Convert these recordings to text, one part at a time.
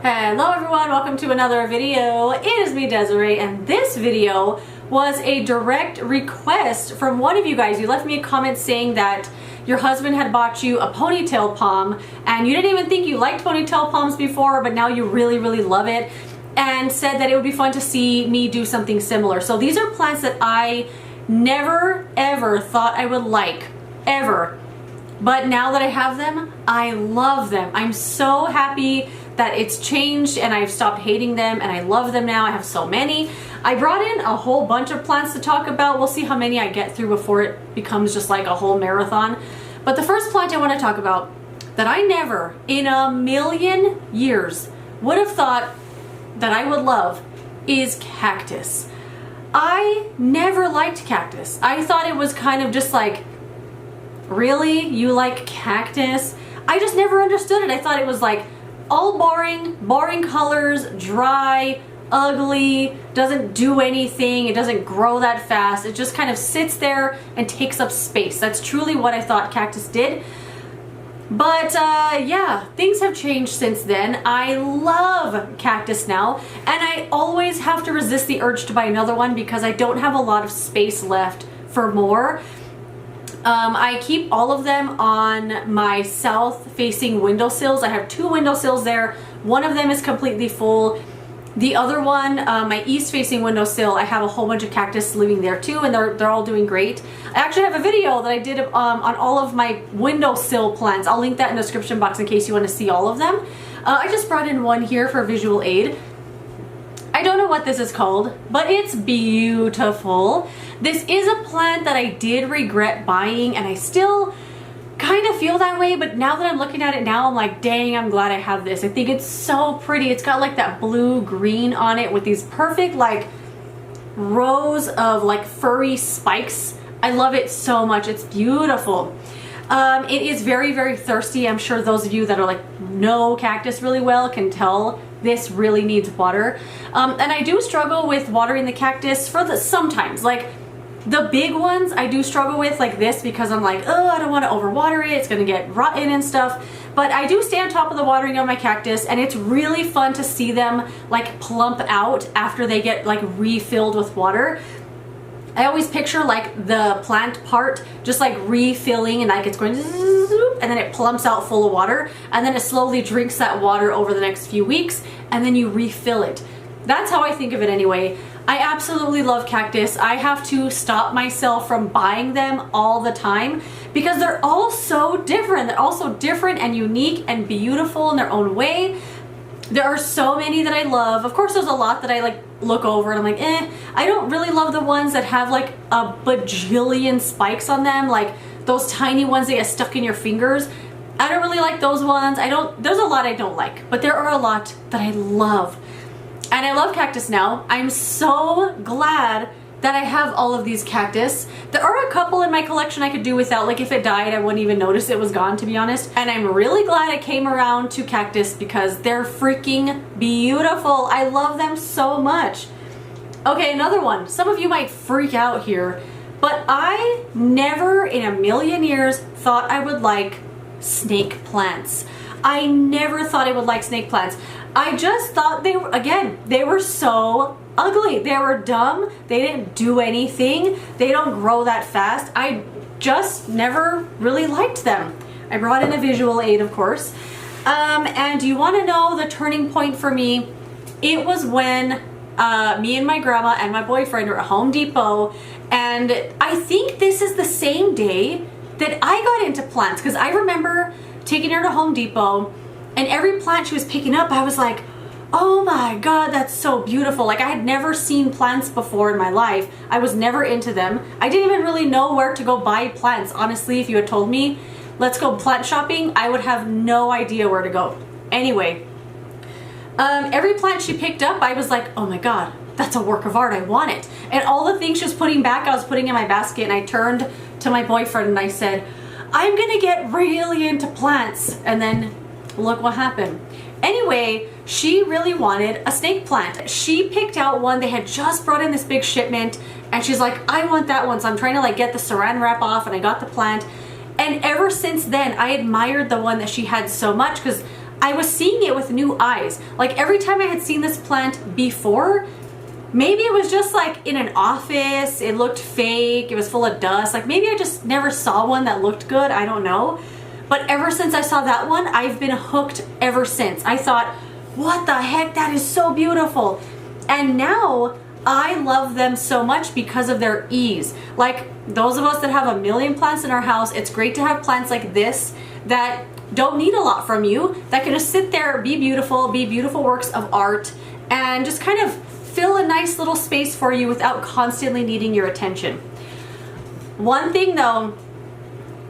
Hello everyone, welcome to another video. It is me, Desiree, and this video was a direct request from one of you guys. You left me a comment saying that your husband had bought you a ponytail palm and you didn't even think you liked ponytail palms before, but now you really love it, and said that it would be fun to see me do something similar. So these are plants that I never ever thought I would like, ever. But now that I have them, I love them. I'm so happy that it's changed and I've stopped hating them and I love them now. I have so many. I brought in a whole bunch of plants to talk about. We'll see how many I get through before it becomes just like a whole marathon. But the first plant I want to talk about that I never in a million years would have thought that I would love is cactus. I never liked cactus. I thought it was kind of just like, really? You like cactus? I just never understood it. I thought it was like all boring colors, dry, ugly, doesn't do anything, it doesn't grow that fast, it just kind of sits there and takes up space. That's truly what I thought cactus did. But yeah, things have changed since then. I love cactus now, and I always have to resist the urge to buy another one because I don't have a lot of space left for more. I keep all of them on my south-facing windowsills. I have two windowsills there. One of them is completely full. The other one, my east-facing windowsill, I have a whole bunch of cactus living there too, and they're all doing great. I actually have a video that I did on all of my windowsill plants. I'll link that in the description box in case you want to see all of them. I just brought in one here for visual aid. I don't know what this is called, but it's beautiful. This is a plant that I did regret buying, and I still kind of feel that way, but now that I'm looking at it now, I'm like, dang, I'm glad I have this. I think it's so pretty. It's got like that blue-green on it with these perfect like rows of like furry spikes. I love it so much. It's beautiful. It is very thirsty. I'm sure those of you that are like know cactus really well can tell this really needs water. And I do struggle with watering the cactus for sometimes. Like the big ones I do struggle with, like this, because I'm like, oh, I don't want to overwater it. It's going to get rotten and stuff. But I do stay on top of the watering of my cactus, and it's really fun to see them like plump out after they get like refilled with water. I always picture like the plant part just like refilling, and like it's going and then it plumps out full of water, and then it slowly drinks that water over the next few weeks, and then you refill it. That's how I think of it anyway. I absolutely love cactus. I have to stop myself from buying them all the time because they're all so different. They're all so different and unique and beautiful in their own way. There are so many that I love. Of course, there's a lot that I like look over and I'm like, I don't really love the ones that have like a bajillion spikes on them, like those tiny ones that get stuck in your fingers. I don't really like those ones. There's a lot I don't like, but there are a lot that I love. And I love cactus now. I'm so glad that I have all of these cactus. There are a couple in my collection I could do without. Like if it died, I wouldn't even notice it was gone, to be honest. And I'm really glad I came around to cactus because they're freaking beautiful. I love them so much. Okay, another one. Some of you might freak out here, but I never in a million years thought I would like snake plants. I never thought I would like snake plants. I just thought they were so ugly. They were dumb. They didn't do anything. They don't grow that fast. I just never really liked them. I brought in a visual aid, of course. And do you want to know the turning point for me? It was when me and my grandma and my boyfriend were at Home Depot, and I think this is the same day that I got into plants, because I remember taking her to Home Depot, and every plant she was picking up, I was like, oh my god, that's so beautiful. Like I had never seen plants before in my life. I was never into them. I didn't even really know where to go buy plants. Honestly, if you had told me, let's go plant shopping, I would have no idea where to go. Anyway, every plant she picked up, I was like, oh my god, that's a work of art, I want it. And all the things she was putting back, I was putting in my basket, and I turned to my boyfriend and I said, I'm gonna get really into plants. And then look what happened. Anyway, she really wanted a snake plant. She picked out one. They had just brought in this big shipment, and she's like, I want that one. So I'm trying to like get the saran wrap off, and I got the plant. And ever since then, I admired the one that she had so much because I was seeing it with new eyes. Like every time I had seen this plant before, maybe it was just like in an office, it looked fake, it was full of dust. Like maybe I just never saw one that looked good, I don't know. But ever since I saw that one, I've been hooked ever since. I thought, what the heck, that is so beautiful. And now I love them so much because of their ease. Like those of us that have a million plants in our house, it's great to have plants like this that don't need a lot from you, that can just sit there, be beautiful works of art, and just kind of fill a nice little space for you without constantly needing your attention. One thing though,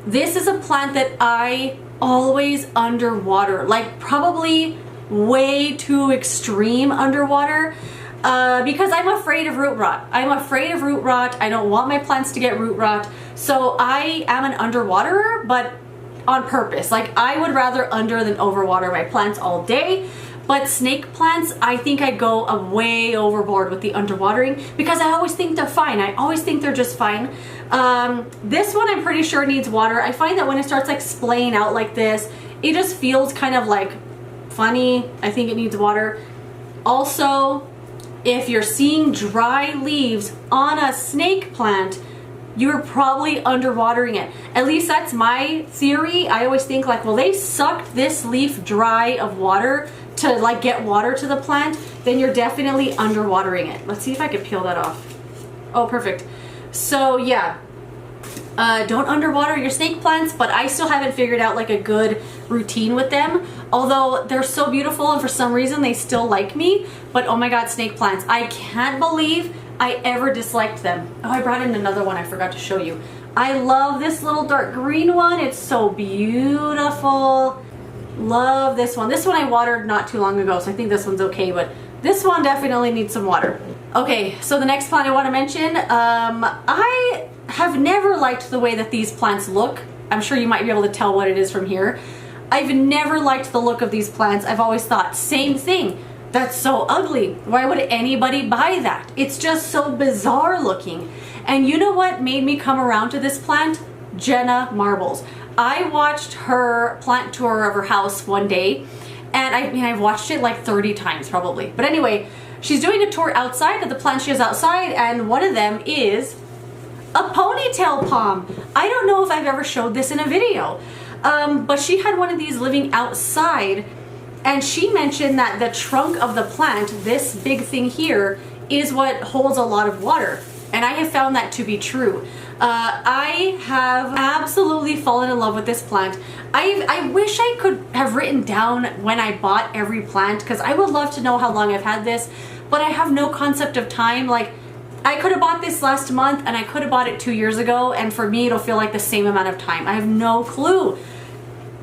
this is a plant that I always underwater, like probably way too extreme underwater, because I'm afraid of root rot. I'm afraid of root rot. I don't want my plants to get root rot. So I am an underwaterer, but on purpose. Like I would rather under than overwater my plants all day. But snake plants, I think I go way overboard with the underwatering because I always think they're fine. I always think they're just fine. This one I'm pretty sure needs water. I find that when it starts like splaying out like this, it just feels kind of like funny. I think it needs water. Also, if you're seeing dry leaves on a snake plant, you're probably underwatering it. At least that's my theory. I always think like, well, they sucked this leaf dry of water to like get water to the plant, then you're definitely underwatering it. Let's see if I could peel that off. Oh, perfect. So yeah, don't underwater your snake plants, but I still haven't figured out like a good routine with them. Although they're so beautiful and for some reason they still like me. But oh my God, snake plants. I can't believe I ever disliked them. Oh, I brought in another one I forgot to show you. I love this little dark green one. It's so beautiful. Love this one. This one I watered not too long ago, so I think this one's okay, but this one definitely needs some water. Okay, so the next plant I want to mention, I have never liked the way that these plants look. I'm sure you might be able to tell what it is from here. I've never liked the look of these plants. I've always thought, same thing. That's so ugly. Why would anybody buy that? It's just so bizarre looking. And you know what made me come around to this plant? Jenna Marbles. I watched her plant tour of her house one day, and I've watched it like 30 times probably. But anyway, she's doing a tour outside of the plants she has outside, and one of them is a ponytail palm. I don't know if I've ever showed this in a video, but she had one of these living outside, and she mentioned that the trunk of the plant, this big thing here, is what holds a lot of water. And I have found that to be true. I have absolutely fallen in love with this plant. I wish I could have written down when I bought every plant, because I would love to know how long I've had this, but I have no concept of time. Like, I could have bought this last month and I could have bought it 2 years ago, and for me it'll feel like the same amount of time. I have no clue.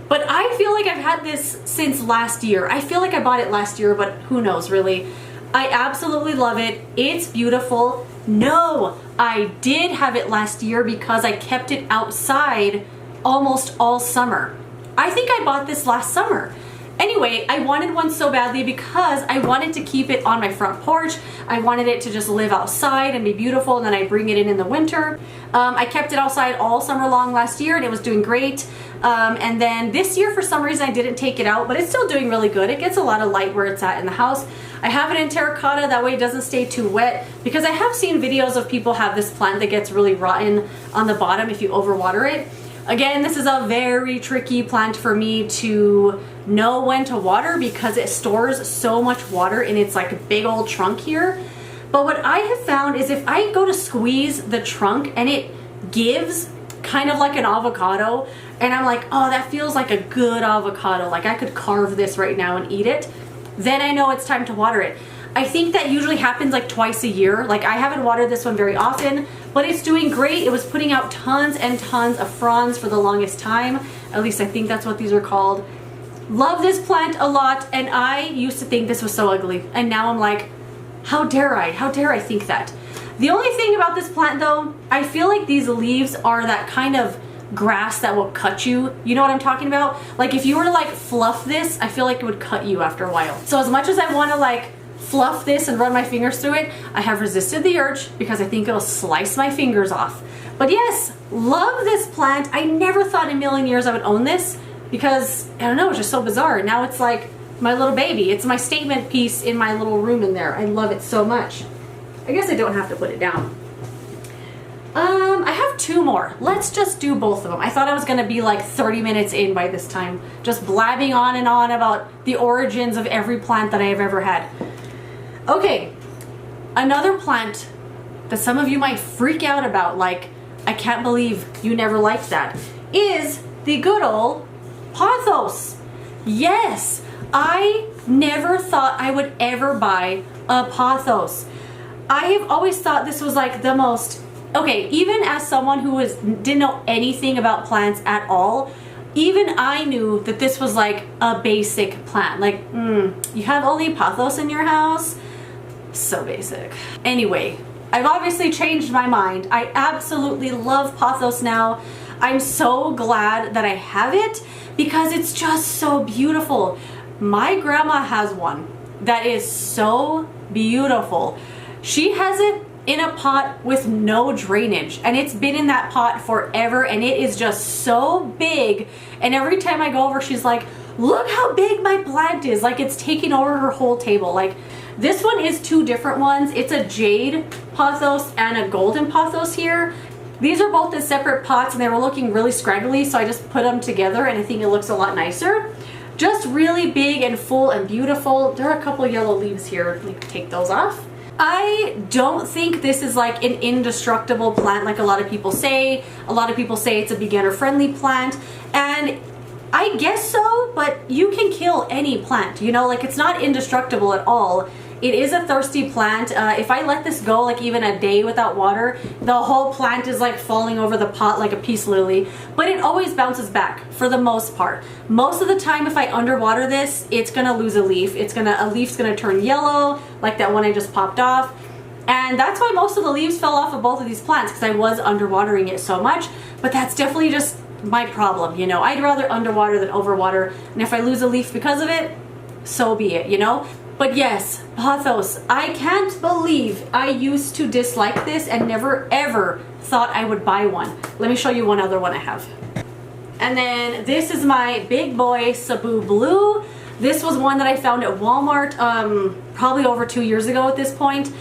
But I feel like I've had this since last year. I feel like I bought it last year, but who knows really. I absolutely love it. It's beautiful. No, I did have it last year because I kept it outside almost all summer. I think I bought this last summer. Anyway, I wanted one so badly because I wanted to keep it on my front porch. I wanted it to just live outside and be beautiful, and then I bring it in the winter. I kept it outside all summer long last year and it was doing great. And then this year for some reason I didn't take it out, but it's still doing really good. It gets a lot of light where it's at in the house. I have it in terracotta, that way it doesn't stay too wet, because I have seen videos of people have this plant that gets really rotten on the bottom if you overwater it. Again, this is a very tricky plant for me to know when to water because it stores so much water in its like big old trunk here. But what I have found is if I go to squeeze the trunk and it gives kind of like an avocado, and I'm like, oh, that feels like a good avocado, like I could carve this right now and eat it, then I know it's time to water it. I think that usually happens like twice a year. Like, I haven't watered this one very often, but it's doing great. It was putting out tons and tons of fronds for the longest time. At least I think that's what these are called. Love this plant a lot, and I used to think this was so ugly, and now I'm like, how dare I think that. The only thing about this plant though, I feel like these leaves are that kind of grass that will cut you. You know what I'm talking about? Like, if you were to like fluff this, I feel like it would cut you after a while. So as much as I want to like fluff this and run my fingers through it, I have resisted the urge because I think it'll slice my fingers off. But yes, love this plant. I never thought in a million years I would own this, because I don't know, it's just so bizarre. Now it's like my little baby. It's my statement piece in my little room in there. I love it so much. I guess I don't have to put it down. I have 2 more. Let's just do both of them. I thought I was gonna be like 30 minutes in by this time, just blabbing on and on about the origins of every plant that I have ever had. Okay, another plant that some of you might freak out about, like, I can't believe you never liked that, is the good old Pothos. Yes, I never thought I would ever buy a Pothos. I have always thought this was like the most, okay, even as someone who didn't know anything about plants at all, even I knew that this was like a basic plant. Like, you have only Pothos in your house? So basic. Anyway, I've obviously changed my mind. I absolutely love Pothos now. I'm so glad that I have it because it's just so beautiful. My grandma has one that is so beautiful. She has it in a pot with no drainage, and it's been in that pot forever, and it is just so big. And every time I go over, she's like, look how big my plant is. Like, it's taking over her whole table. Like, this one is 2 different ones. It's a jade Pothos and a golden Pothos here. These are both in separate pots, and they were looking really scraggly, so I just put them together, and I think it looks a lot nicer. Just really big and full and beautiful. There are a couple yellow leaves here. Let me take those off. I don't think this is like an indestructible plant like a lot of people say. A lot of people say it's a beginner-friendly plant, and I guess so, but you can kill any plant, you know, like it's not indestructible at all. It is a thirsty plant. If I let this go like even a day without water, the whole plant is like falling over the pot like a peace lily, but it always bounces back for the most part. Most of the time if I underwater this, it's gonna lose a leaf. A leaf's gonna turn yellow, like that one I just popped off. And that's why most of the leaves fell off of both of these plants, because I was underwatering it so much. But that's definitely just my problem, you know. I'd rather underwater than overwater, and if I lose a leaf because of it, so be it, you know. But yes, Pothos, I can't believe I used to dislike this and never ever thought I would buy one. Let me show you one other one I have. And then this is my big boy Cebu Blue. This was one that I found at Walmart probably over 2 years ago at this point.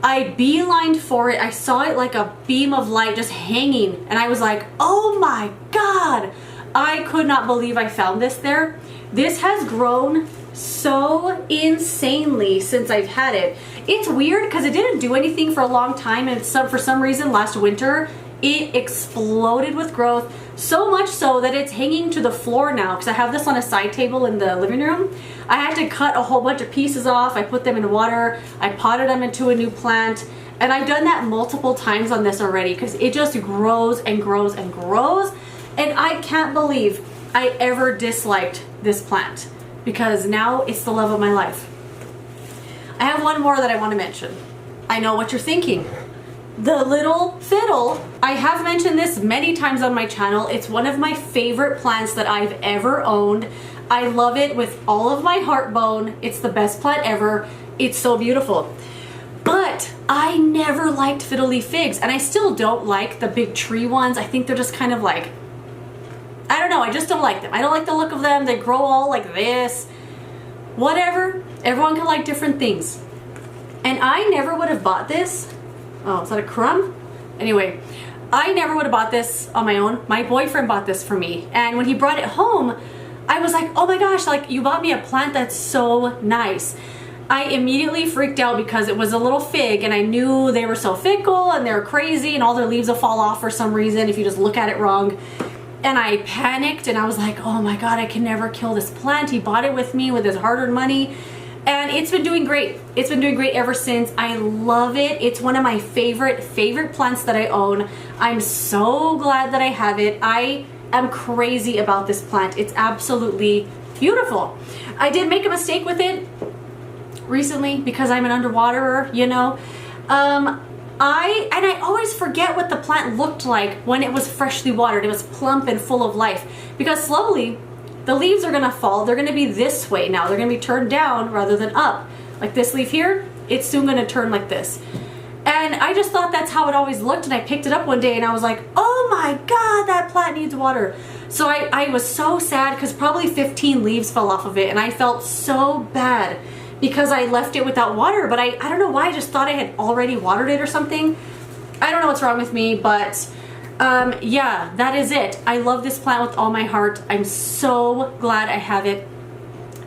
I beelined for it. I saw it like a beam of light just hanging, and I was like, oh my god! I could not believe I found this there. This has grown so insanely since I've had it. It's weird because it didn't do anything for a long time, and for some reason last winter it exploded with growth, so much so that it's hanging to the floor now because I have this on a side table in the living room. I had to cut a whole bunch of pieces off. I put them in water, I potted them into a new plant, and I've done that multiple times on this already because it just grows and grows and grows, and I can't believe I ever disliked this plant because now it's the love of my life. I have one more that I want to mention. I know what you're thinking. The little fiddle. I have mentioned this many times on my channel. It's one of my favorite plants that I've ever owned. I love it with all of my heart bone. It's the best plant ever. It's so beautiful. But I never liked Fiddle Leaf Figs, and I still don't like the big tree ones. I think they're just kind of like, I don't know, I just don't like them. I don't like the look of them. They grow all like this. Whatever. Everyone can like different things. And I never would have bought this. Oh, is that a crumb? Anyway, I never would have bought this on my own. My boyfriend bought this for me. And when he brought it home, I was like, oh my gosh, like you bought me a plant that's so nice. I immediately freaked out because it was a little fig, and I knew they were so fickle and they're crazy and all their leaves will fall off for some reason if you just look at it wrong. And I panicked and I was like, oh my god, I can never kill this plant. He bought it with me with his hard-earned money. And it's been doing great. It's been doing great ever since. I love it. It's one of my favorite plants that I own. I'm so glad that I have it. I am crazy about this plant. It's absolutely beautiful. I did make a mistake with it recently because I'm an underwaterer, you know. I always forget what the plant looked like when it was freshly watered. It was plump and full of life, because slowly the leaves are gonna fall. They're gonna be this way now. They're gonna be turned down rather than up. Like this leaf here, it's soon gonna turn like this. And I just thought that's how it always looked, and I picked it up one day and I was like, oh my god, that plant needs water. So I was so sad because probably 15 leaves fell off of it, and I felt so bad because I left it without water, but I don't know why, I just thought I had already watered it or something. I don't know what's wrong with me, but yeah, that is it. I love this plant with all my heart. I'm so glad I have it.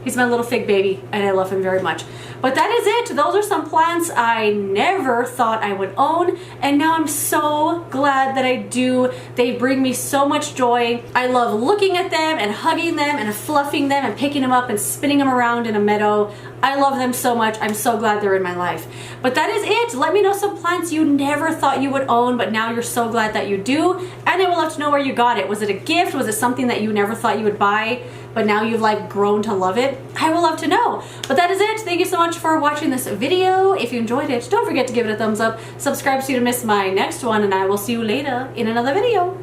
He's my little fig baby, and I love him very much. But that is it. Those are some plants I never thought I would own, and now I'm so glad that I do. They bring me so much joy. I love looking at them and hugging them and fluffing them and picking them up and spinning them around in a meadow. I love them so much. I'm so glad they're in my life. But that is it. Let me know some plants you never thought you would own, but now you're so glad that you do. And I would love to know where you got it. Was it a gift? Was it something that you never thought you would buy, but now you've like grown to love it? I would love to know. But that is it. Thank you so much for watching this video. If you enjoyed it, don't forget to give it a thumbs up. Subscribe so you don't miss my next one, and I will see you later in another video.